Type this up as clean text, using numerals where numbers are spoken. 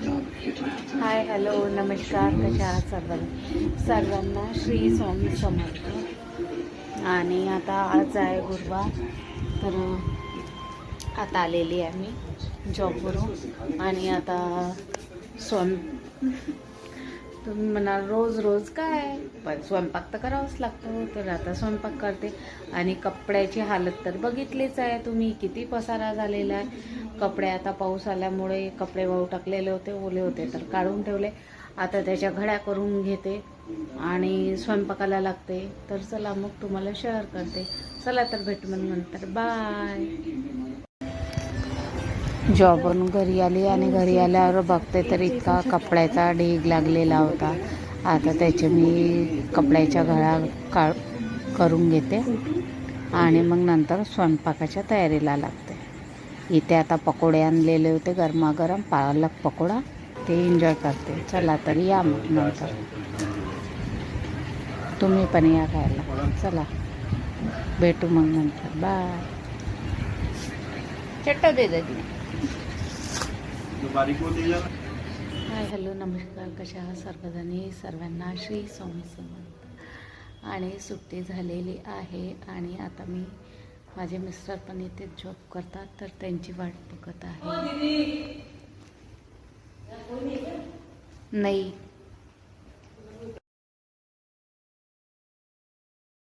Hi hello नमस्कार, कशा आहात सर्वांना श्री स्वामी समर्थ। आणि आता आज आहे गुरुवार, तर आता आलेली आहे मी जॉबवरून आणि आता तुम्ही म्हणाल रोज रोज काय, पण स्वयंपाक तर करावाच लागतो, तर आता स्वयंपाक करते। आणि कपड्याची हालत तर बघितलीच आहे तुम्ही, किती पसारा झालेला आहे। कपडे आता पाऊस आल्यामुळे कपडे वाळू टाकलेले होते, ओले होते तर काढून ठेवले। आता त्याच्या घड्या करून घेते आणि स्वयंपाकाला लागते। तर चला मग तुम्हाला शेअर करते। चला तर भेटू मग नंतर, बाय। जॉबवरून घरी आली आणि घरी आल्यावर बघते तर इतका कपड्याचा ढीग लागलेला होता। आता त्याचे मी कपड्याच्या घड्या करून घेते आणि मग नंतर स्वयंपाकाच्या तयारीला लागते। इथे आता पकोडे आणलेले होते, गरमागरम पालक पकोडा, ते एन्जॉय करते। चला तर या मग नंतर, तुम्ही पण या खायला। चला भेटू मग नंतर, बाय। चट्टा दे दे। हाय हॅलो नमस्कार, कशा आहात सर्वांना श्री स्वामी समर्थ। आणि सुट्टी झालेली आहे आणि आता मी, माझे मिस्टर पण इथे जॉब करतात, तर त्यांची वाट बघत आहे। नाही